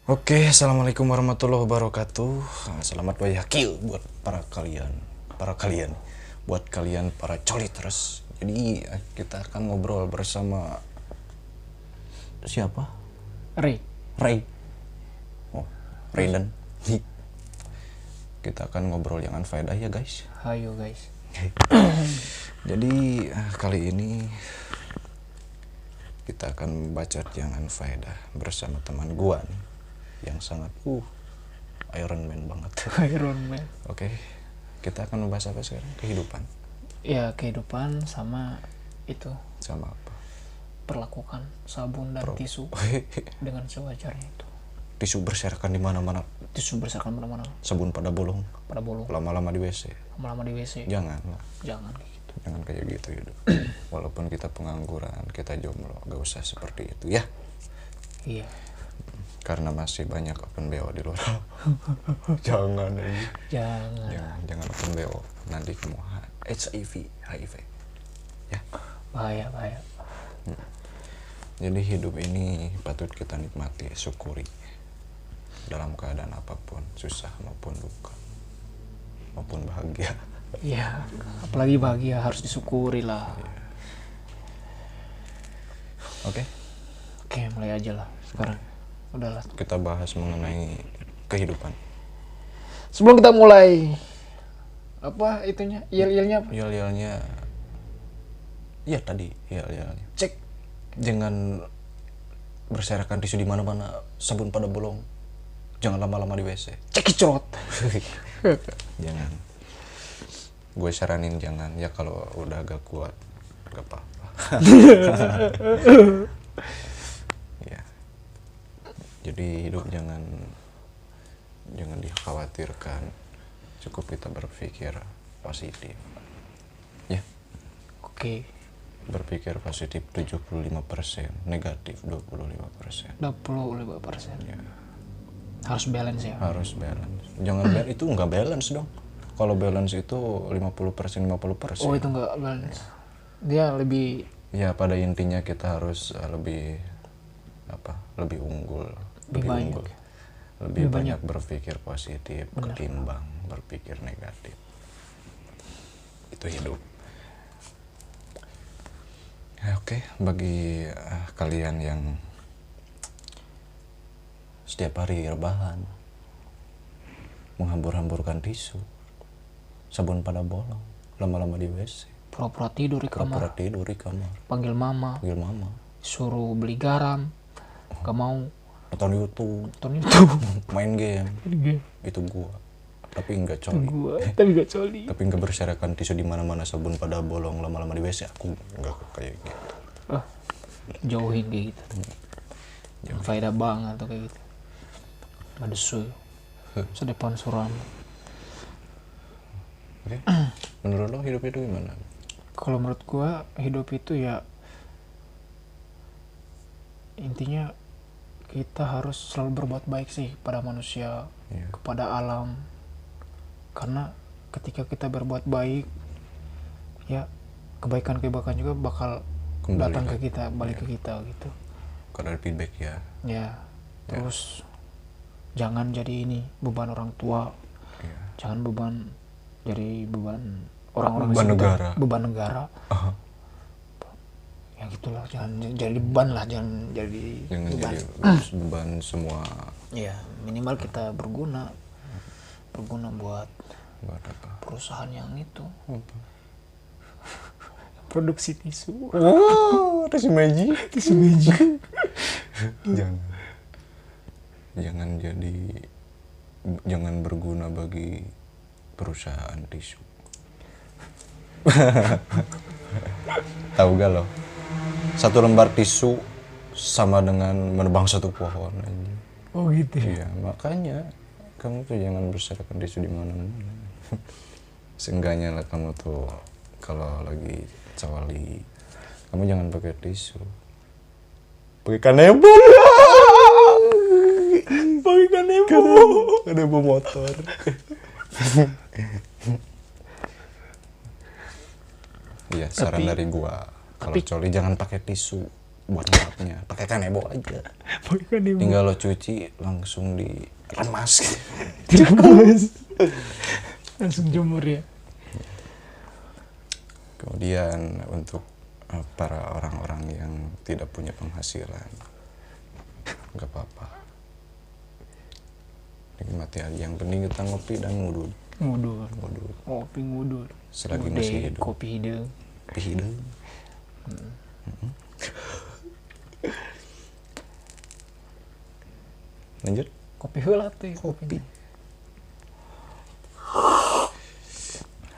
Oke, assalamualaikum warahmatullahi wabarakatuh. Selamat wayakil buat buat kalian para coli terus. Jadi kita akan ngobrol bersama siapa? Ray. Oh, Raydan. Kita akan ngobrol yang unfaedah ya guys. Hayo guys. Jadi kali ini kita akan membacot yang unfaedah bersama teman gua nih, yang sangat Iron Man banget. Iron Man. Oke, kita akan membahas apa sekarang? Kehidupan. Ya kehidupan sama itu. Sama apa? Perlakukan sabun dan tisu dengan sewajarnya itu. Tisu berserakan di mana-mana. Tisu berserakan mana-mana. Sabun pada bolong. Lama-lama di WC. Lama-lama di WC. Jangan lah. Jangan gitu. Jangan kayak gitu hidup. Walaupun kita pengangguran, kita jomblo, gak usah seperti itu ya. Iya. Karena masih banyak open BO di luar. Jangan aja. Jangan open BO. Nanti kamu HIV. Ya. Bahaya. Jadi hidup ini patut kita nikmati, syukuri. Dalam keadaan apapun, susah maupun duka, maupun bahagia. Iya. Apalagi bahagia harus disyukuri lah. Oke, mulai aja lah sekarang. Udahlah. kita bahas mengenai kehidupan. Sebelum kita mulai, apa itunya? Yel-yelnya apa? Yel-yelnya, ya tadi yel-yelnya. Cek. Jangan berserakan tisu di mana-mana, sabun pada bolong. Jangan lama-lama di WC. Cekicrot. Jangan. Gue saranin jangan. Ya kalau udah agak kuat, gak apa-apa. Ya. Jadi hidup jangan dikhawatirkan. Cukup kita berpikir positif. Ya. Oke. Berpikir positif 75%, negatif 25%. 25%. Ya. Harus balance ya. Harus balance. Jangan itu nggak balance dong. Kalau balance itu 50%. Oh, itu nggak balance. Dia lebih. Ya pada intinya kita harus lebih unggul, lebih banyak berpikir positif. Benar. Ketimbang berpikir negatif. Itu hidup. Ya, oke, bagi kalian yang setiap hari rebahan, menghambur-hamburkan tisu, sabun pada bolong, lama-lama di WC, pura-pura tidur di kamar, panggil mama, suruh beli garam, gak mau, nonton YouTube, main game. Itu gua, tapi nggak coli. Tapi nggak berserakan tisu di mana-mana, sabun pada bolong, lama-lama di WC. Aku nggak kayak gitu. Jauhin kayak gitu. Faedah banget tuh kayak gitu. Ada sedepan suram. Oke. Menurut lo hidup itu gimana? Kalau menurut gua hidup itu ya intinya kita harus selalu berbuat baik sih pada manusia, kepada alam. Karena ketika kita berbuat baik, ya kebaikan juga bakal datang ke kita, balik ke kita gitu. Kalau ada feedback ya. Ya. Terus jangan jadi beban orang tua. Jangan jadi beban orang-orang beban negara. Ya gitulah, jangan jadi beban lah, jangan jadi beban semua. Ya, minimal kita berguna buat apa? Perusahaan yang itu. Produksi tisu. Tisu magic. Jangan berguna bagi perusahaan tisu. Tahu gak lo? 1 lembar tisu sama dengan menebang 1 pohon aja. Oh gitu. Iya, makanya kamu tuh jangan berserakan tisu di mana-mana. Seenggaknya lah kamu tuh kalau lagi coli, kamu jangan pakai tisu. Pakai kanebo. Kanebo motor. Iya, saran dari gua. Kalau coli jangan pakai tisu. buat ngelapnya pakai kanebo aja. Tinggal lo cuci langsung diremas. Langsung jemur ya. Kemudian untuk para orang-orang yang tidak punya penghasilan, nggak apa-apa, nikmati aja. Yang penting kita ngopi dan ngudur. Ngopi ngudur selagi masih hidup. Kopi hidung. Lanjut. Kopi heula teh. Kopi.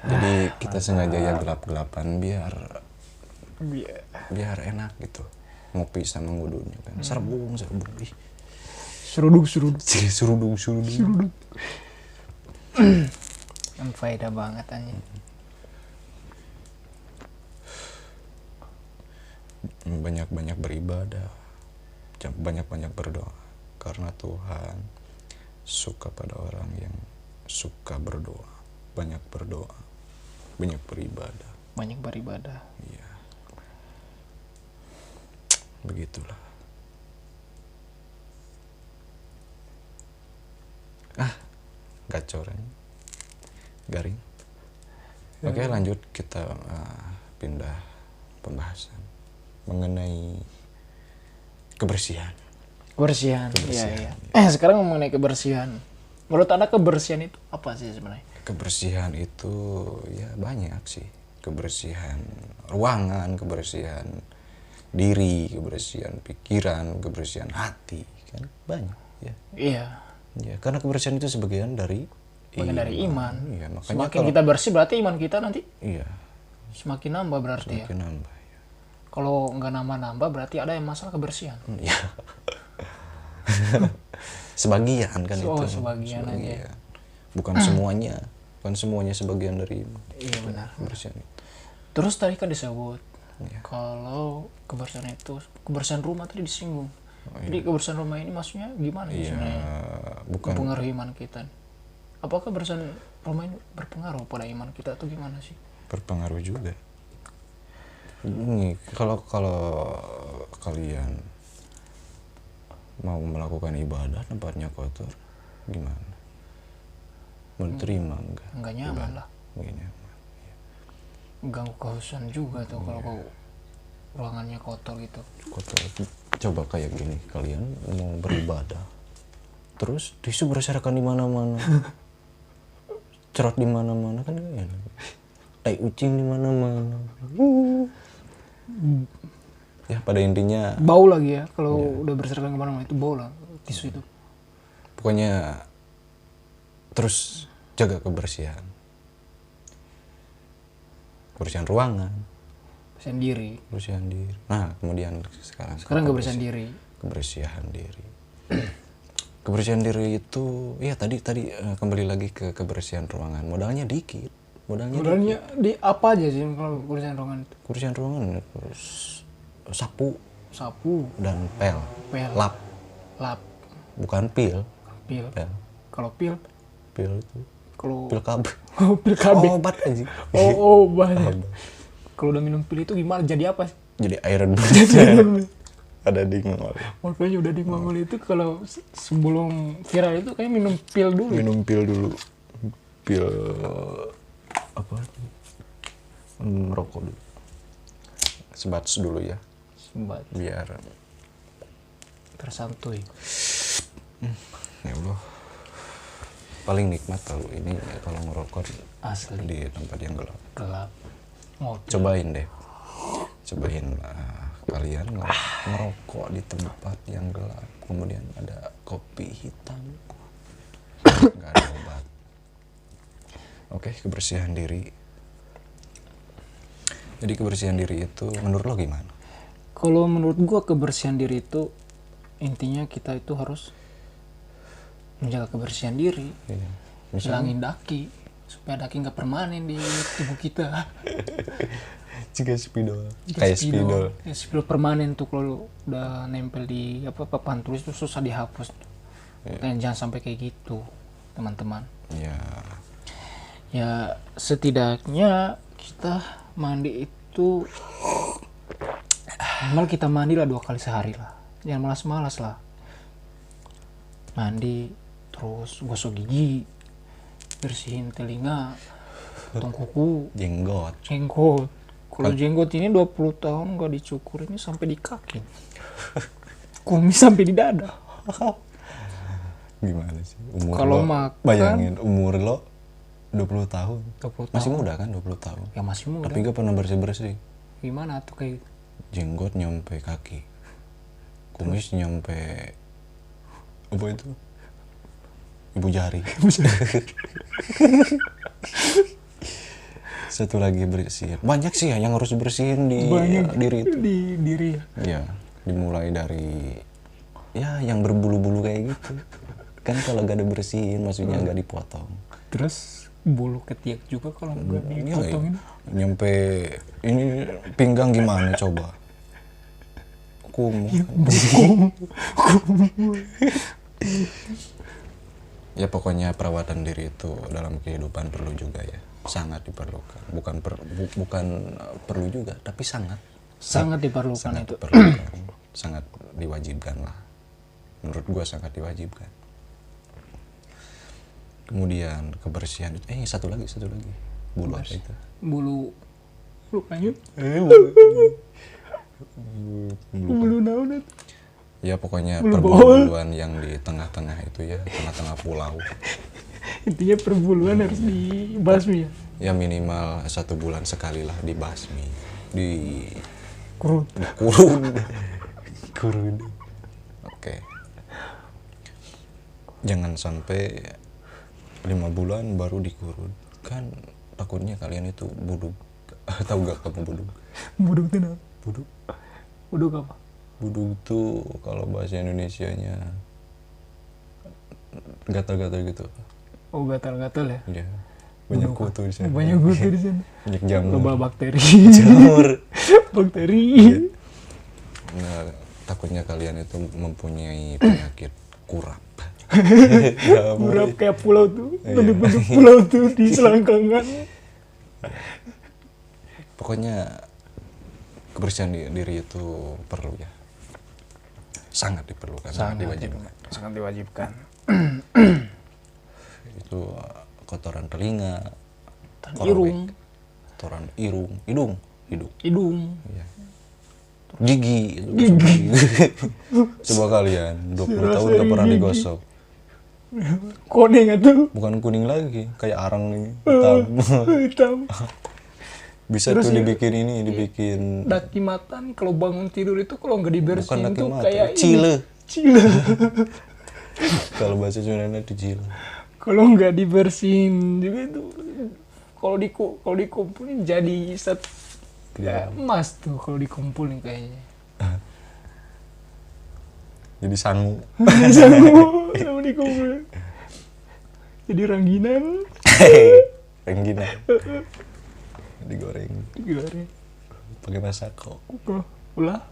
Jadi kita sengaja ya gelap-gelapan biar enak gitu ngopi sama ngudurnya kan. Serbung ih. Serudung. Faedah banget aja. Banyak-banyak beribadah, banyak-banyak berdoa, karena Tuhan suka pada orang yang suka berdoa. Banyak berdoa, banyak beribadah. Iya, begitulah. Gacor aja. Garing. Oke, lanjut kita pindah pembahasan mengenai kebersihan. Iya. Sekarang mengenai kebersihan. Menurut Anda kebersihan itu apa sih sebenarnya? Kebersihan itu ya banyak sih. Kebersihan ruangan, kebersihan diri, kebersihan pikiran, kebersihan hati, kan banyak ya. Iya. Ya, karena kebersihan itu sebagian dari iman. Iya, makanya semakin kita bersih berarti iman kita nanti semakin nambah berarti semakin nambah. Kalau nggak nambah berarti ada yang masalah kebersihan. Iya. Sebagian kan itu. Sebagian aja. Bukan semuanya sebagian dari iman. Iya benar. Kebersihan. Terus tadi kan disebut kalau kebersihan rumah tadi disinggung. Jadi kebersihan rumah ini maksudnya gimana sebenarnya? Bukan mempengaruhi iman kita. Apakah kebersihan rumah ini berpengaruh pada iman kita atau gimana sih? Berpengaruh juga. Ini kalau kalian mau melakukan ibadah tempatnya kotor, gimana? Mau diterima enggak? Enggak nyaman lah. Enggak nyaman. Ya. Ganggu kehausan juga tuh kalau ruangannya kotor gitu. Kotor. Coba kayak gini, kalian mau beribadah, terus tisu berserakan di mana-mana, cerot di mana-mana kan gak enak. Tai ucing di mana-mana. Ya pada intinya bau lagi ya kalau udah berserakan kemana-mana, itu bau lah tisu itu. Pokoknya terus jaga kebersihan ruangan, kebersihan diri. Nah kemudian sekarang kebersihan diri. Kebersihan diri itu ya tadi kembali lagi ke kebersihan ruangan. Modalnya dikit. Modalnya di apa aja sih kalau kebersihan ruangan itu? Kebersihan ruangan terus sapu dan pel. Lap. Bukan pil. Pel. Kalau pil itu. Kalau pil KB. Pil KB. Obat aja. Obat. Kalau udah minum pil itu gimana? Jadi apa? Jadi iron. Ada di Mongol. Makanya udah di Mongol itu kalau sebelum viral itu kayak minum pil dulu. Pil apa? Merokok dulu. Sebats dulu ya. Biar tersantuy. Ya Allah. Paling nikmat kalau ini kalau ngerokok asli di tempat yang gelap. Ngopi. Cobain kalian ngerokok di tempat yang gelap, kemudian ada kopi hitam, nggak ada obat. Oke, kebersihan diri. Jadi kebersihan diri itu menurut lo gimana? Kalau menurut gua kebersihan diri itu intinya kita itu harus menjaga kebersihan diri. Iya. Hilangin daki supaya daki nggak permanen di tubuh kita. Kayak spidol permanen tuh kalau udah nempel di papan tulis tuh susah dihapus. Dan jangan sampai kayak gitu, teman-teman. Ya setidaknya kita mandi itu Minimal kita mandi lah 2 kali sehari lah. Jangan malas-malas lah. Mandi, terus gosok gigi, bersihin telinga, potong kuku, Jenggot. Kalau jenggot ini 20 tahun gak dicukur, ini sampai di kaki. Kumis sampai di dada. Gimana sih? Umur Kalau lo, makan, bayangin umur lo 20 tahun. 20 Masih tahun. muda kan 20 tahun. Ya masih muda. Tapi gak pernah bersih-bersih. Gimana tuh kayak Jenggot nyampe kaki. Kumis nyampe apa itu? Ibu jari. Satu lagi bersihin. Banyak sih ya yang harus bersihin di diri itu. di diri ya. Ya, dimulai dari ya yang berbulu-bulu kayak gitu. Kan kalau gak ada bersihin maksudnya gak dipotong. Terus bulu ketiak juga kalau nggak dipotongin. Nyampe ini pinggang gimana coba? Kumuh. Ya pokoknya perawatan diri itu dalam kehidupan perlu juga ya. Sangat diperlukan. Bukan perlu juga, tapi sangat Diperlukan sangat itu. diperlukan. Sangat diwajibkan lah. Menurut gua sangat diwajibkan. Kemudian kebersihan itu satu lagi bulu apa itu? Bulu kanyut. Bulu naon itu? ya pokoknya Bulu perbuluan yang di tengah-tengah itu ya, tengah-tengah pulau. Intinya perbuluan harus dibasmi ya. Ya minimal 1 bulan sekali lah dibasmi, Kurut. kurun. Oke. Jangan sampai 5 bulan baru dikurut. Kan takutnya kalian itu buduk. Tahu gak kamu buduk? Buduk itu apa? Buduk apa? Buduk tuh kalau bahasa Indonesianya gatal-gatal gitu. Oh, gatal-gatal ya. Ya. Banyak kutu di sana. Banyak kutu di sana. Banyak jamur. Loba bakteri. Jamur. Bakteri. Nah, takutnya kalian itu mempunyai penyakit kurap. Kurap kayak pulau tuh. Bentuk-bentuk pulau tuh di selangkangan. Pokoknya kebersihan diri itu perlu ya. Sangat diperlukan, sangat diwajibkan. Sangat diwajibkan. Itu kotoran telinga, Irung, kotoran hidung. Ya. Gigi. Coba kalian 20 tahun gak pernah digosok. Kuning itu. Bukan kuning lagi, kayak arang nih, hitam. Bisa Terus tuh ya, dibikin daki mata nih kalau bangun tidur itu kalau nggak bukan dibersihin daki tuh mata, kayak cile. Cile. Kalau bahasa Sundanya itu cile. Kalau nggak dibersihin juga itu kalau dikumpulin jadi set kayak emas tuh kalau dikumpulin kayaknya. Jadi sangu. Sama dikumpulin. Jadi rangginan. Rengginang. Digoreng pakai masako. Ulah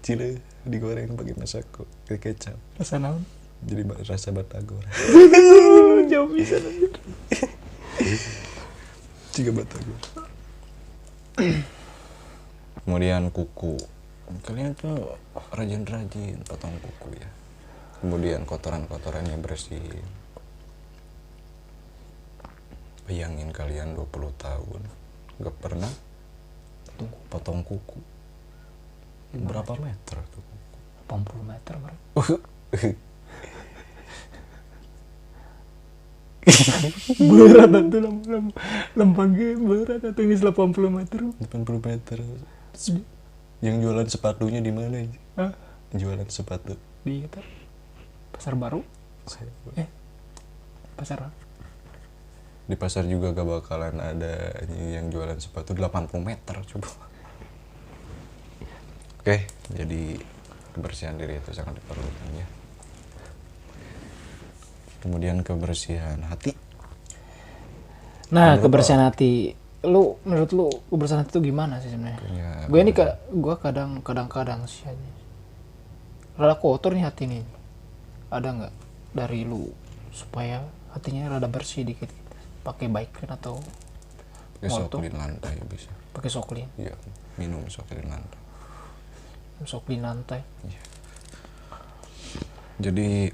Cile digoreng pakai masako, pakai kecap. rasa naon? Jadi rasa batagor. Jauh bisa nanti. Tiga batagor. Kemudian kuku. Kalian tuh rajin-rajin potong kuku ya. Kemudian kotoran-kotorannya bersihin. Bayangin kalian 20 tahun gak pernah potong kuku. Berapa meter tuh kuku? 80 meter bro. Berat itu lempangnya berat atau ini 80 meter. 80 meter. Yang jualan sepatunya di mana? Hah? Jualan sepatu Di itu Pasar Baru. Pasar apa? di pasar juga gak bakalan ada yang jualan sepatu 80 meter coba. Oke, jadi kebersihan diri itu sangat diperlukan ya. Kemudian kebersihan hati. Nah, kebersihan hati. Menurut lu kebersihan hati itu gimana sih sebenarnya? Ya, Gue kadang-kadang sih aja. Rada kotor nih hati nih. Ada nggak dari lu supaya hatinya rada bersih dikit? Pakai bike clean atau pakai soklin lantai bisa. pakai soklin? Iya, minum soklin lantai. sok dinantai. Jadi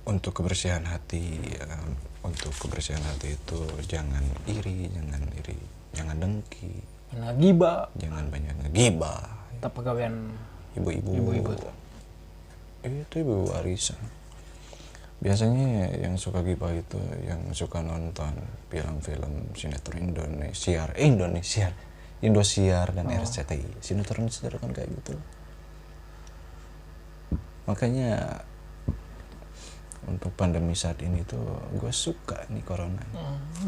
untuk kebersihan hati itu jangan iri, jangan dengki, jangan banyak ngegibah. Kita pegawaian Ibu-ibu itu ibu arisan. Biasanya yang suka gibah itu yang suka nonton film-film sinetron Indosiar dan RCTI. Sinetron kan kayak gitu. Makanya untuk pandemi saat ini tuh gue suka nih corona.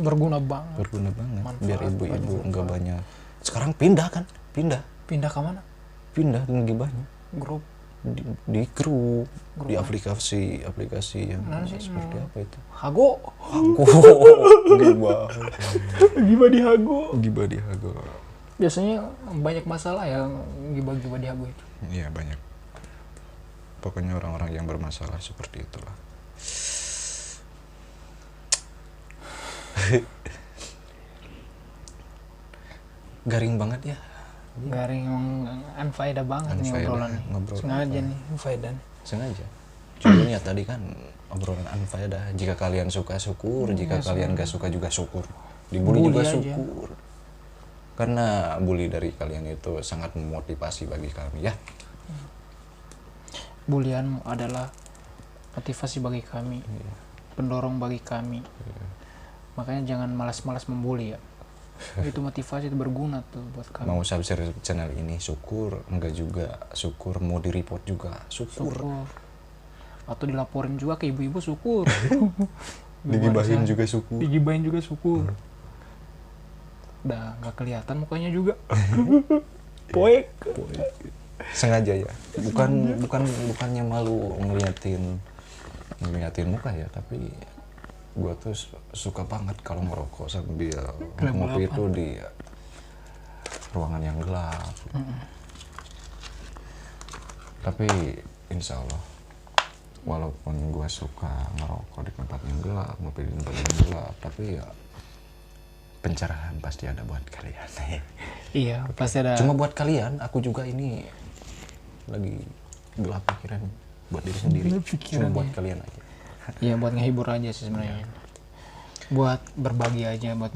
Berguna banget. Manfaat, biar ibu-ibu enggak banyak. Sekarang pindah ke mana? Pindah ngegibahnya Grup di grup, di aplikasi yang seperti apa itu? Hago. Gibah di Hago. Biasanya banyak masalah yang gibah di Hago itu. Iya, banyak. Pokoknya orang-orang yang bermasalah seperti itulah. Garing banget ya. Garing unfaedah banget nih obrolannya. Sengaja nih unfaedah. Sengaja. Cuma niat tadi kan obrolan unfaedah. Jika kalian suka syukur, jika kalian gak suka juga syukur. Dibully juga aja. Syukur. Karena bully dari kalian itu sangat memotivasi bagi kami ya. Bulianmu adalah motivasi bagi kami, pendorong bagi kami. Makanya jangan malas-malas membuli ya. Itu motivasi, itu berguna tuh buat kami. Mau subscribe channel ini syukur, enggak juga syukur, mau di report juga syukur. Atau dilaporin juga ke ibu-ibu syukur. Digibahin juga syukur. Udah nggak kelihatan mukanya juga. Poek. Sengaja ya. Bukannya malu ngeliatin muka ya, tapi gue tuh suka banget kalau ngerokok sambil ngopi itu di ruangan yang gelap. Tapi insya Allah, walaupun gue suka ngerokok di tempat yang gelap, ngopi di tempat yang gelap, tapi ya pencerahan pasti ada buat kalian. Iya, pasti ada. Cuma buat kalian, aku juga ini lagi gelap pikiran buat diri sendiri. Cuma buat kalian aja. Iya, buat ngehibur aja sih sebenarnya. Buat berbagi aja, buat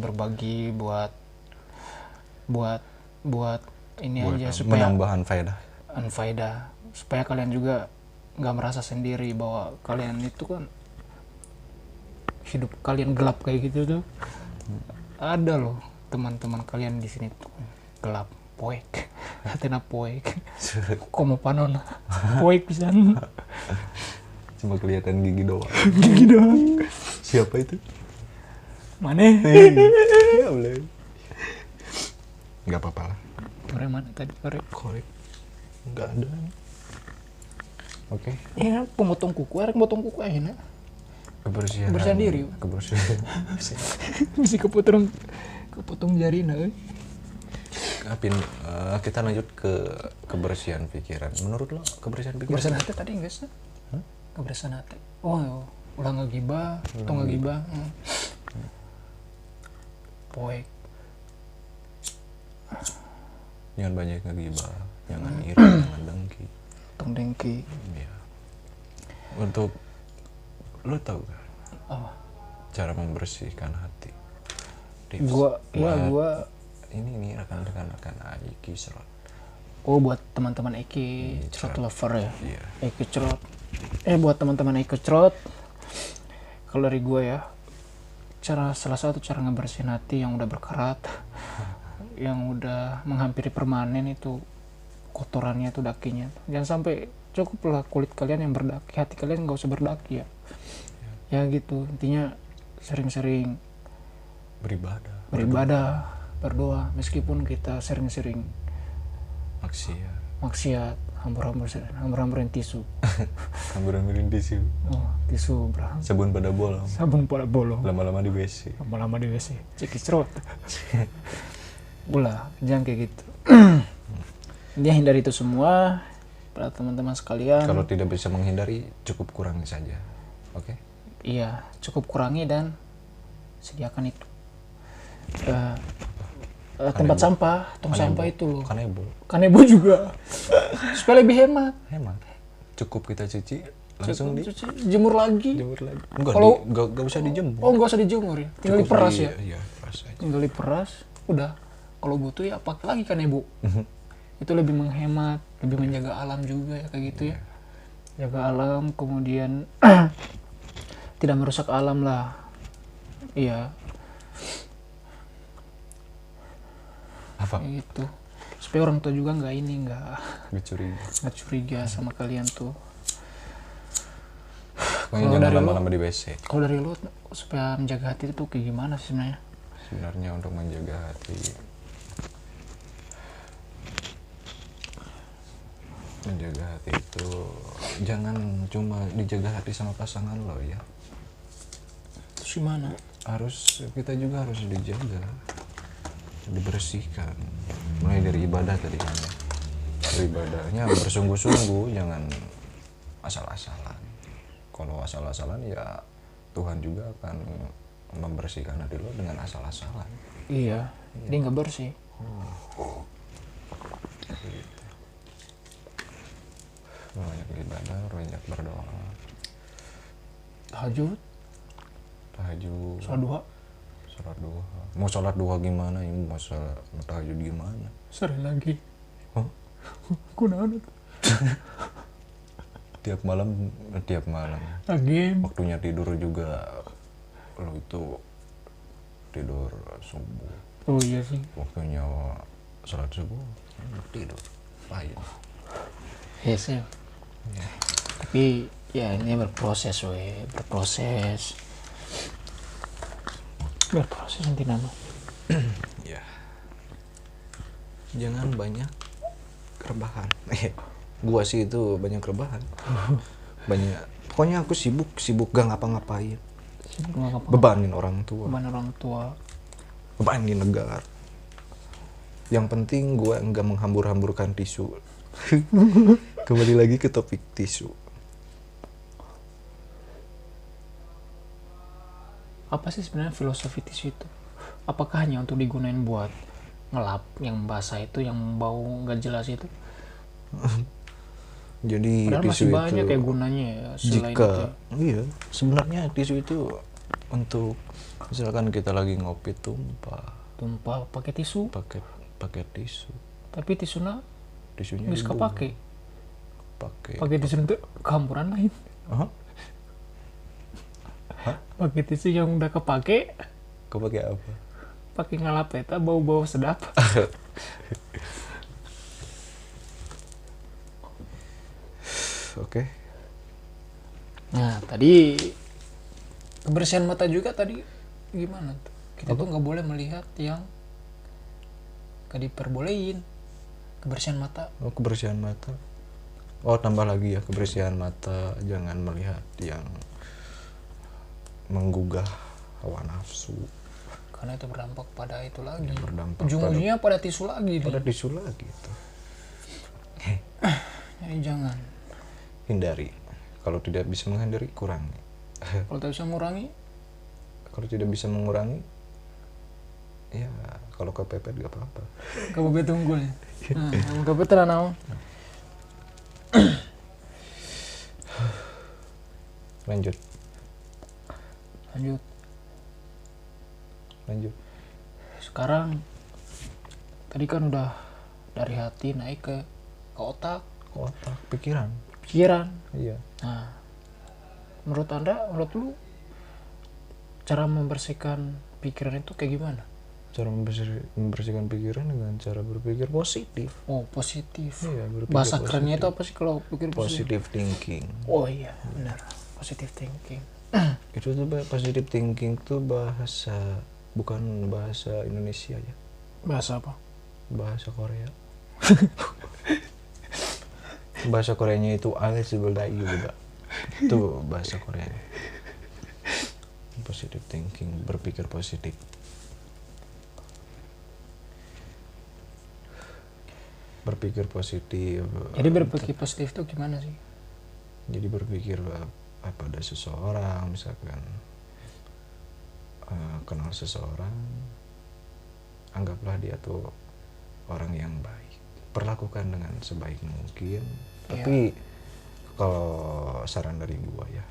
ini buat aja supaya menambah faedah. Supaya kalian juga nggak merasa sendiri bahwa kalian itu kan hidup kalian gelap kayak gitu tuh. Ada loh teman-teman kalian di sini tuh gelap, poek. Hatena poek. Komo panon. Poek pisan. Cuma kelihatan gigi doang. Siapa itu? Maneh? Ya boleh. Enggak apa-apa lah. Korek mana tadi? Korek. Enggak ada. Oke. Ya, pemotong kuku, potong kuku aja. Kebersihan diri. Bisa kepotong jari kita lanjut ke kebersihan pikiran. Menurut lo kebersihan pikiran? Kebersihan hati tadi enggak sih? Kebersihan hati. Oh, ulah ngegibah, atau ngegibah. Poek. Jangan banyak ngegibah, jangan iri, jangan dengki. Dengki. Iya. Untuk lo tahu gak? Apa? Cara membersihkan hati. Gua ini rekan-rekan Aiki Cerot. Oh, buat teman-teman Aiki Cerot lover ya. Iya. Aiki Cerot. Buat teman-teman Aiki Cerot. Kalau dari gue ya, salah satu cara ngebersihin hati yang udah berkarat, yang udah menghampiri permanen itu kotorannya tuh dakinya. Jangan sampai cukuplah kulit kalian yang berdaki, hati kalian nggak usah berdaki ya. Ya gitu, intinya sering-sering beribadah, berdoa, meskipun kita sering-sering maksiat, hambur-hamburin tisu. Hambur-hamburin tisu. Oh, tisu bro. Sabun pada bolong. Lama-lama di WC. Cekis cerot. Ulah, jangan kayak gitu. Dia hindari itu semua para teman-teman sekalian. Kalau tidak bisa menghindari, cukup kurangi saja. Oke? Iya, cukup kurangi dan sediakan itu. tempat sampah, tong sampah itu loh. Kanebo juga. Supaya lebih hemat. Cukup kita cuci langsung jemur lagi. Enggak usah dijemur. Oh, enggak usah dijemur ya. Tinggal diperas ya. Iya, peras aja. Tinggal diperas, udah. Kalau butuh ya pakai lagi kanebo. Itu lebih menghemat, lebih menjaga alam juga ya kayak gitu ya. Jaga alam, kemudian tidak merusak alam lah. Iya. Apa? Itu. Supaya orang tua juga nggak curiga sama kalian tuh. Kalau jangan lama-lama di WC. Kalau dari lu supaya menjaga hati itu kayak gimana sih sebenarnya? Sebenarnya untuk menjaga hati, itu jangan cuma dijaga hati sama pasangan lo ya. Terus gimana? Kita juga harus dijaga, dibersihkan. Mulai dari ibadah tadi kan ya. Ibadahnya bersungguh-sungguh, jangan asal-asalan. Kalau asal-asalan ya Tuhan juga akan membersihkan hati lo dengan asal-asalan. Iya. Dia nggak bersih. Banyak ibadah, banyak berdoa. Tahajud. Sholat duha. Mau sholat duha gimana ini? Mau tahajud gimana? Sering lagi. Kunaon itu? tiap malam. Lagi. Waktunya tidur juga lo itu tidur subuh. Oh iya sih. Waktunya sholat subuh tidur. Pahit. Yes ya. Tapi ya ini berproses nanti nama. Ya. Jangan banyak rebahan. Gua sih itu banyak rebahan. Pokoknya aku sibuk gak ngapa-ngapain. Bebanin orang tua. Bebanin negara. Yang penting gua enggak menghambur-hamburkan tisu. Kembali lagi ke topik tisu. Apa sih sebenarnya filosofi tisu itu? Apakah hanya untuk digunain buat ngelap yang basah itu, yang bau nggak jelas itu? Jadi padahal tisu masih banyak itu ya gunanya ya selain itu. Iya, sebenarnya tisu itu untuk misalkan kita lagi ngopi tumpah pakai tisu. Pakai tisu. Tapi tisunya nggak kepake. Pakai tisu itu campuran lain. Pakai tisu yang udah kepake apa? Pakai ngalap eta bau-bau sedap. Oke. Nah, tadi kebersihan mata juga tadi gimana tuh? Kita tuh nggak boleh melihat yang gak diperbolehin. Kebersihan mata. Kebersihan mata. Tambah lagi ya, kebersihan mata, jangan melihat yang menggugah hawa nafsu. Karena itu berdampak pada itu lagi. Ujung-ujungnya pada tisu lagi. Pada tisu lagi itu. Jadi jangan. Hindari. Kalau tidak bisa menghindari, kurangi. Kalau tidak bisa mengurangi? Kalau tidak bisa mengurangi, ya kalau kepepet gak apa-apa. Kepepet unggul ya? Nah, kepepet naon? Lanjut. Sekarang tadi kan udah dari hati naik ke otak. Pikiran. Iya. Nah, menurut lu cara membersihkan pikiran itu kayak gimana? Cara membersihkan pikiran dengan cara berpikir positif. Oh, positif. Iya, bahasa kerennya itu apa sih kalau pikir positive thinking? Oh iya, benar. Positive thinking. Itu tuh positive thinking tuh bahasa, bukan bahasa Indonesia ya. Bahasa apa? Bahasa Korea. Bahasa Koreanya itu Alesibeldayu juga. Itu bahasa Koreanya. Positive thinking, berpikir positif. Berpikir positif. Jadi berpikir positif itu gimana sih? Jadi berpikir pada seseorang, misalkan kenal seseorang, anggaplah dia tuh orang yang baik, perlakukan dengan sebaik mungkin. Tapi kalau saran dari gua ya,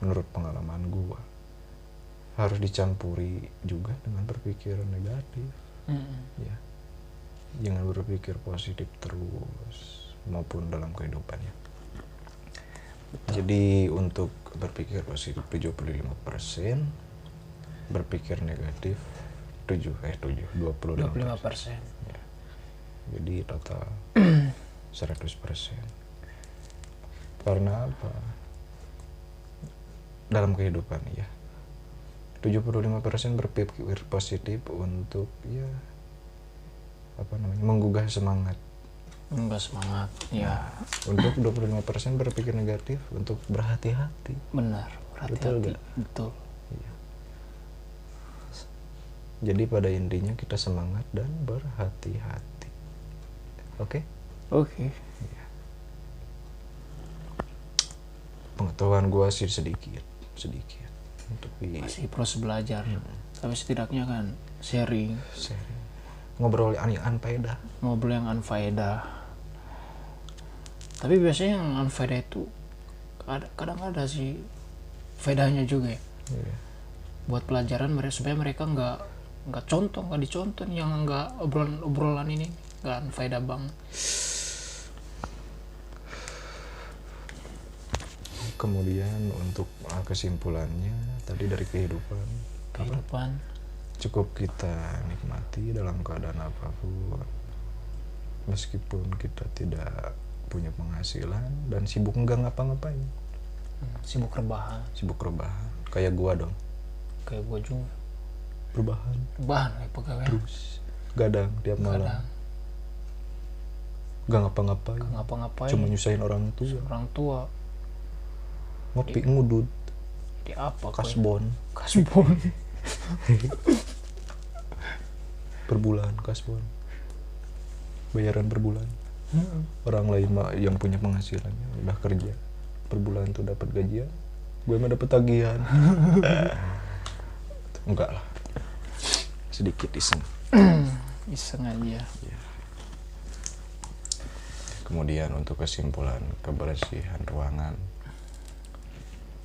menurut pengalaman gua, harus dicampuri juga dengan berpikiran negatif. Ya, jangan berpikir positif terus maupun dalam kehidupannya. Jadi untuk berpikir positif 75%, berpikir negatif 25%. Ya. Jadi total 100%. Karena apa? Dalam kehidupan ya, 75% berpikir positif untuk ya menggugah semangat. Ya. Untuk 25% berpikir negatif untuk berhati-hati. Benar, berhati-hati. Betul. Ya. Jadi pada intinya kita semangat dan berhati-hati. Oke? Ya. Pengetahuan gua sih sedikit tapi masih proses belajar. Tapi setidaknya kan sharing. Ngobrol yang unfaedah. Tapi biasanya yang unfaedah itu kadang ada sih faedahnya juga ya. Iya. Buat pelajaran supaya mereka nggak dicontoh yang nggak obrolan ini nggak unfaedah banget. Kemudian untuk kesimpulannya tadi dari kehidupan cukup kita nikmati dalam keadaan apapun, meskipun kita tidak punya penghasilan dan sibuk enggak ngapa-ngapain. Sibuk rebahan kayak gua dong. Kayak gua juga rebahan pegawai terus gadang tiap malam. Gak ngapa-ngapain, cuma nyusahin orang tua. Ngopi ngudut di apa kasbon per bulan, kasbon bayaran per bulan. Orang lain mah yang punya penghasilannya udah kerja per bulan tuh dapat gajian, gue mah dapat tagihan. Enggak lah, sedikit iseng aja ya. Kemudian untuk kesimpulan, kebersihan ruangan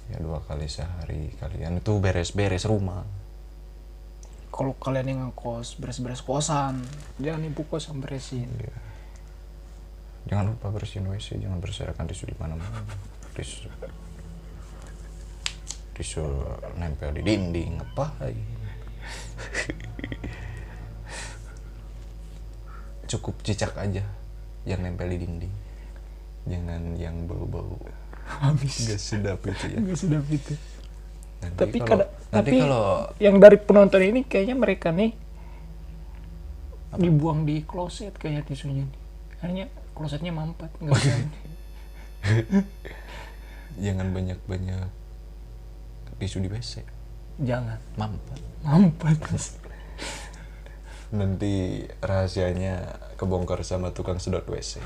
ya 2 kali sehari kalian itu beres-beres rumah. Kalau kalian yang ngekos, beres-beres kosan, jangan ibu kos yang beresin. Ya. Jangan lupa bersihin WC, jangan berserakan tisu di mana-mana. Tisu nempel di dinding, ngapain? Cukup cicak aja yang nempel di dinding, jangan yang bau-bau habis. Gak sedap itu ya. Tapi kalau yang dari penonton ini kayaknya mereka nih dibuang di kloset kayaknya tisunya nih. Kayaknya klosetnya mampet, nggak berani. Jangan banyak-banyak tisu di WC. Jangan. Mampet. Nanti rahasianya kebongkar sama tukang sedot WC.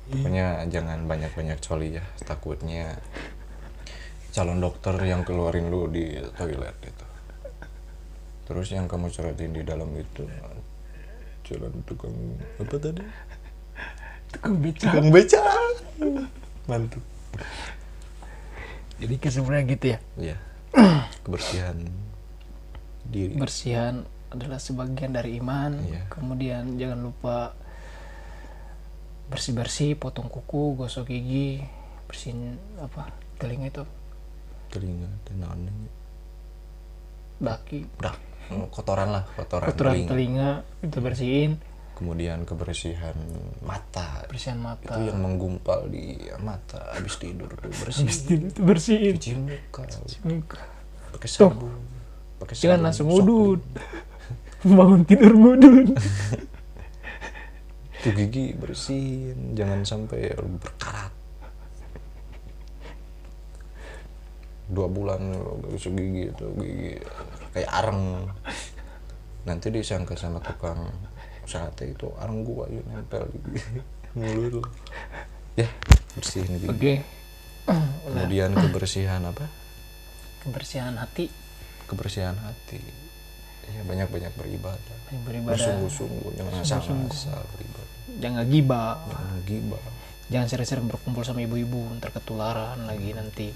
Pokoknya jangan banyak-banyak coli ya, takutnya calon dokter yang keluarin lu di toilet itu. Terus yang kamu coretin di dalam itu calon tukang apa tadi? Tukang beca. Mantap. Jadi kesimpulannya gitu ya? Iya. Kebersihan diri. Bersihan adalah sebagian dari iman. Iya. Kemudian jangan lupa bersih-bersih, potong kuku, gosok gigi, bersihin telinga itu. Telinga, daki. Kotoran telinga itu bersihin. Kemudian kebersihan mata. Itu yang menggumpal di mata habis tidur tuh bersihin. Cuci muka. Pakai sabun. Jangan langsung ngudut. Bangun tidur ngudut. Tuh gigi bersihin, jangan sampai berkarat. 2 bulan gosok gigi itu gigi kayak areng. Nanti disangka sama tukang sate itu areng gua yang nempel di mulut. Ya, bersihin gigi. Oke. Kemudian kebersihan apa? Kebersihan hati. Iya, banyak-banyak beribadah. Beribadah. Bersungguh-sungguh, jangan asal-asal beribadah. Jangan gibah. Jangan gibah. Jangan sering-sering berkumpul sama ibu-ibu, ntar ketularan lagi nanti.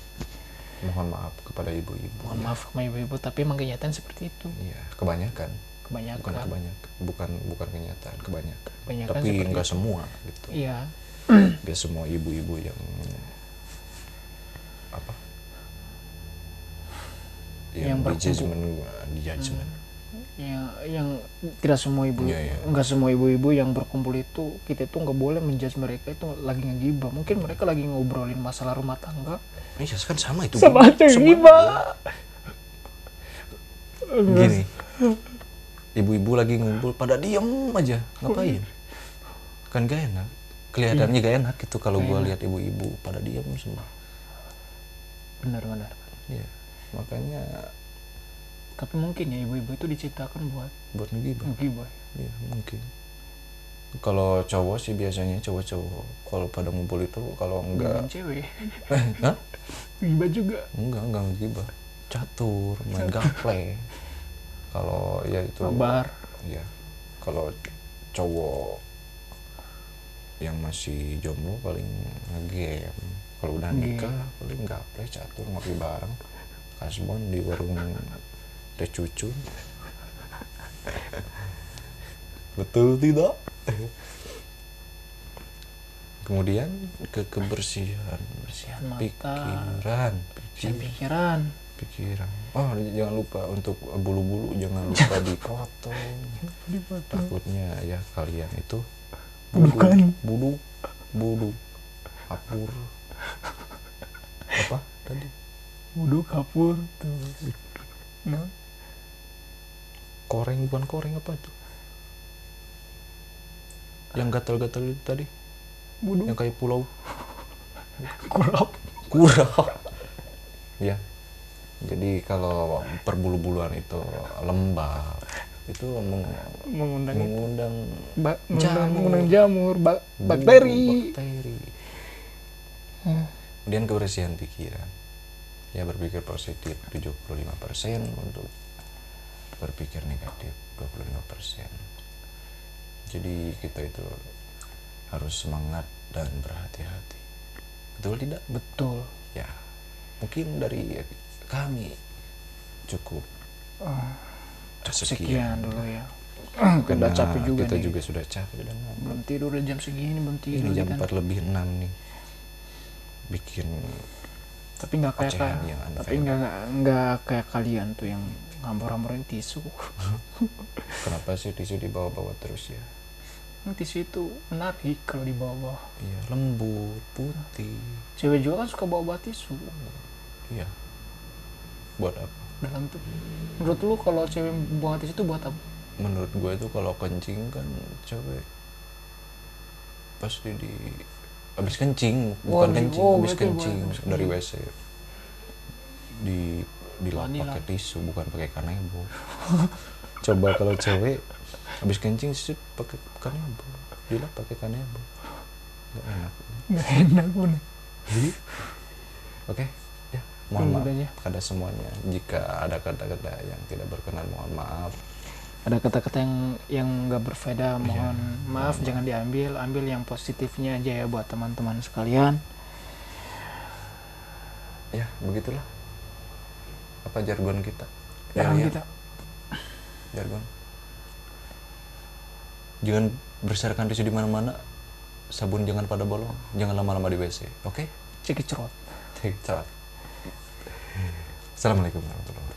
Mohon maaf kepada ibu-ibu. Mohon maaf sama ibu-ibu, tapi emang kenyataan seperti itu. Iya, kebanyakan. Bukan kenyataan, kebanyakan. Tapi enggak semua gitu. Iya. Enggak semua ibu-ibu yang apa? Yang di judgment. Yang tidak semua ibu, enggak semua ibu-ibu yang berkumpul itu kita tuh nggak boleh menjudge mereka itu lagi ngegibah. Mungkin mereka lagi ngobrolin masalah rumah tangga. Iya kan sama itu. Sama aja gibah. Gini, ibu-ibu lagi ngumpul pada diem aja, ngapain? Kan gak enak. Kelihatannya gak enak gitu kalau gua lihat ibu-ibu pada diem semua. Benar. Iya, makanya. Tapi mungkin ya ibu-ibu itu diciptakan buat ngegibah. Iya, mungkin. Kalau cowok sih biasanya cowok-cowok kalau pada ngumpul itu kalau enggak cewek. Hah? Gibah juga. Enggak ngegibah. Catur, main gaple. Kalau ya itu mabar. Iya. Kalau cowok yang masih jomblo paling ngegame. Kalau udah nikah paling gaple, catur, ngopi bareng. Kasbon di warung teh cucu. Betul tidak? Kemudian kebersihan mata, pikiran. Oh, jangan lupa untuk bulu-bulu jangan lupa dipotong. Takutnya ya kalian itu bulu kapur. Apa tadi? Bulu kapur tuh. Nah. Bukan koreng apa tuh? Yang gatal-gatal itu tadi? Budu. Yang kayak pulau. Kurap. Ya. Jadi kalau perbulu-buluan itu lembab, itu mengundang jamur, bakteri. Kemudian kebersihan pikiran. Ya berpikir positif 75% untuk berpikir negatif 25%. Jadi kita itu harus semangat dan berhati-hati. Betul tidak? Betul. Ya. Mungkin dari kami cukup sekian dulu ya. Karena capek juga kita nih. juga sudah capek dan belum tidur jam segini, belum tidur. Ini jam 4:06 nih. Bikin tapi nggak kayak kalian tuh yang ngambur-ngamburin tisu. Kenapa sih tisu dibawa-bawa terus ya? Tisu itu menarik kalau dibawa. Iya, lembut, putih. Cewek juga kan suka bawa tisu. Iya. Buat apa? Dalam tuh. Menurut lu kalau cewek buang tisu itu buat apa? Menurut gue itu kalau kencing kan cewek pasti habis kencing, habis kencing dari WC. Dilap pakai tisu, bukan pakai kanebo. Coba kalau cewek habis kencing sih pakai kanebo, dilap pakai kanebo. Nggak enak pun. Oke, ya mohon maaf kepada semuanya jika ada kata-kata yang tidak berkenan, mohon maaf. Ada kata-kata yang nggak berfaedah, mohon maaf, jangan diambil, ambil yang positifnya aja ya buat teman-teman sekalian. Ya begitulah apa jargon kita. Jargon. Jangan berserakan tisu di mana-mana, sabun jangan pada bolong, jangan lama-lama di WC. Oke? Cekicrot. Assalamualaikum warahmatullahi wabarakatuh.